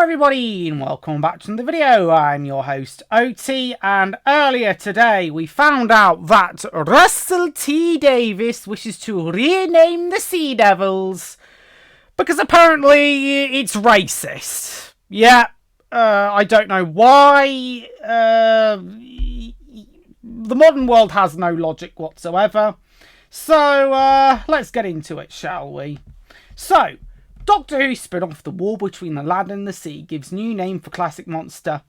everybody and welcome back to the video. I'm your host OT, and earlier today we found out that Russell T Davies wishes to rename the Sea Devils because apparently it's racist. Yeah, I don't know why. The modern world has no logic whatsoever. So let's get into it, shall we? So, Doctor Who spin-off The War Between the Land and the Sea gives new name for classic monster.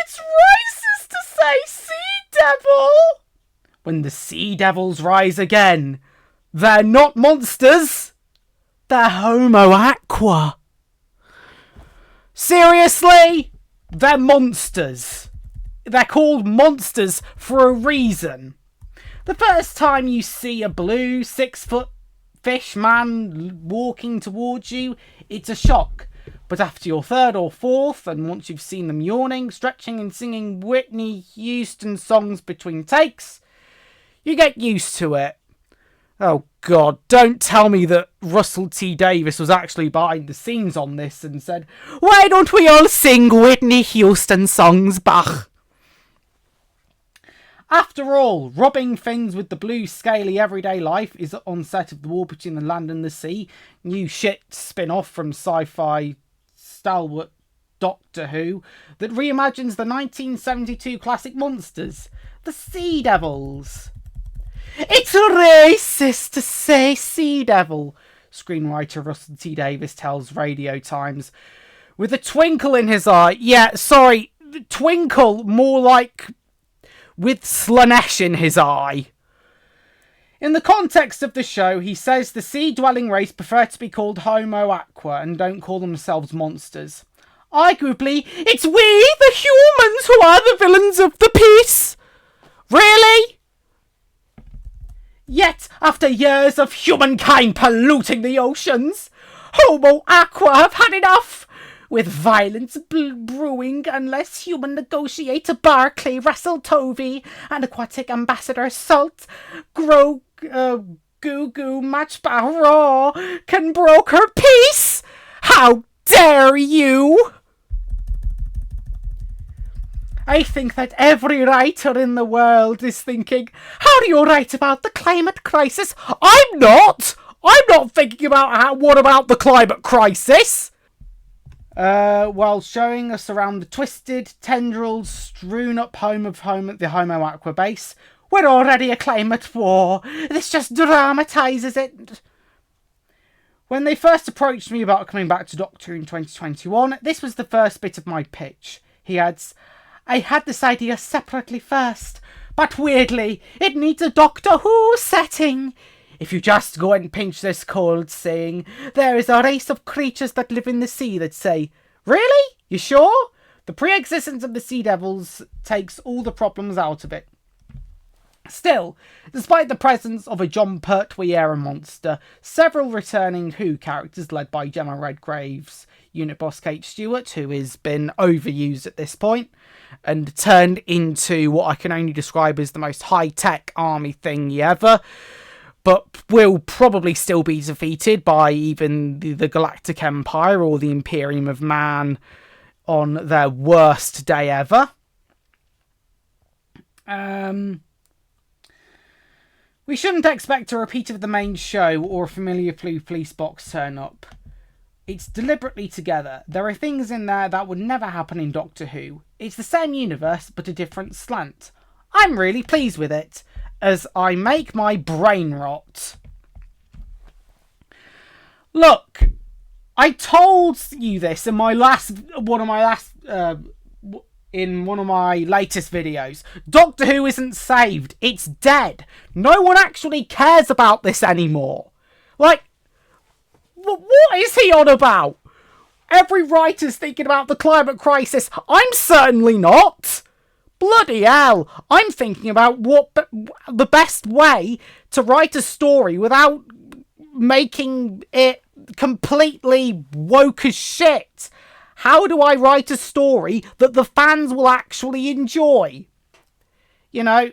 It's racist to say Sea Devil! When the Sea Devils rise again, they're not monsters, they're Homo Aqua. Seriously? They're monsters. They're called monsters for a reason. The first time you see a blue 6-foot fish man walking towards you, it's a shock. But after your third or fourth, and once you've seen them yawning, stretching and singing Whitney Houston songs between takes, you get used to it. Oh God, don't tell me that Russell T Davies was actually behind the scenes on this and said, "Why don't we all sing Whitney Houston songs, Bach?" After all, rubbing things with the blue scaly everyday life is on set of The War Between the Land and the Sea, new shit spin-off from sci-fi stalwart Doctor Who that reimagines the 1972 classic monsters, the Sea Devils. It's racist to say Sea Devil, screenwriter Russell T Davies tells Radio Times, with a twinkle in his eye. Yeah, sorry, twinkle, more like with Slanesh in his eye. In the context of the show, he says the sea-dwelling race prefer to be called Homo Aqua and don't call themselves monsters. Arguably, it's we, the humans, who are the villains of the piece. Really? Yet, after years of humankind polluting the oceans, Homo Aqua have had enough. With violence brewing unless human negotiator Barclay, Russell Tovey, and aquatic ambassador Salt, Goo Goo Matchba Raw can broker peace. How dare you? I think that every writer in the world is thinking, how do you write about the climate crisis? I'm not thinking about what about the climate crisis? While showing us around the twisted tendrils strewn up home of the Homo Aqua base. We're already a climate war. This just dramatises it. When they first approached me about coming back to Doctor Who in 2021, this was the first bit of my pitch. He adds, I had this idea separately first, but weirdly, it needs a Doctor Who setting. If you just go and pinch this cold saying, there is a race of creatures that live in the sea that say, really? You sure? The pre-existence of the Sea Devils takes all the problems out of it. Still, despite the presence of a John Pertwee-era monster, several returning Who characters led by Gemma Redgrave's unit boss Kate Stewart, who has been overused at this point, and turned into what I can only describe as the most high-tech army thingy ever, but will probably still be defeated by even the Galactic Empire or the Imperium of Man on their worst day ever. We shouldn't expect a repeat of the main show or a familiar Blue Police box turn up. It's deliberately together. There are things in there that would never happen in Doctor Who. It's the same universe, but a different slant. I'm really pleased with it, as I make my brain rot. Look, I told you this in one of my latest videos. Doctor Who isn't saved. It's dead. No one actually cares about this anymore. Like, what is he on about? Every writer's thinking about the climate crisis. I'm certainly not. Bloody hell, I'm thinking about what the best way to write a story without making it completely woke as shit. How do I write a story that the fans will actually enjoy? You know,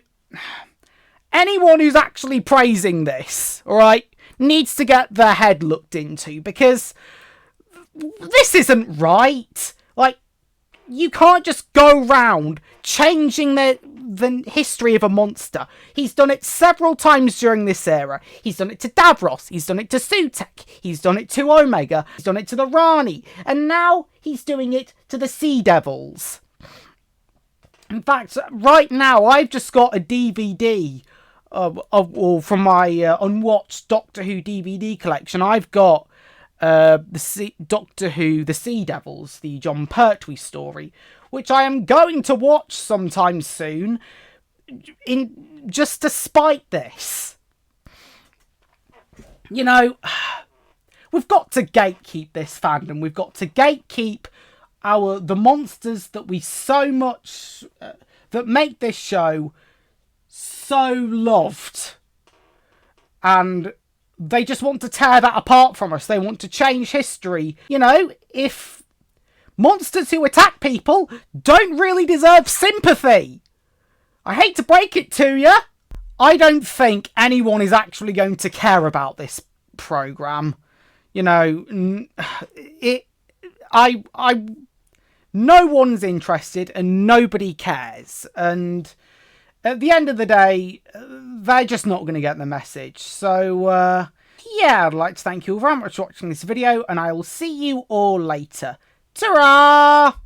anyone who's actually praising this, alright, needs to get their head looked into, because this isn't right. Like, you can't just go round changing the history of a monster. He's done it several times during this era. He's done it to Davros. He's done it to Sutek. He's done it to Omega. He's done it to the Rani. And now he's doing it to the Sea Devils. In fact, right now, I've just got a DVD from my unwatched Doctor Who DVD collection. I've got Doctor Who, The Sea Devils, the John Pertwee story, which I am going to watch sometime soon, just to spite this. You know, we've got to gatekeep this fandom. We've got to gatekeep the monsters that we so much that make this show so loved, and they just want to tear that apart from us. They want to change history. You know, if monsters who attack people don't really deserve sympathy. I hate to break it to you. I don't think anyone is actually going to care about this program. You know, no one's interested and nobody cares. And at the end of the day, they're just not going to get the message. So, yeah, I'd like to thank you all very much for watching this video, and I will see you all later. Ta-ra!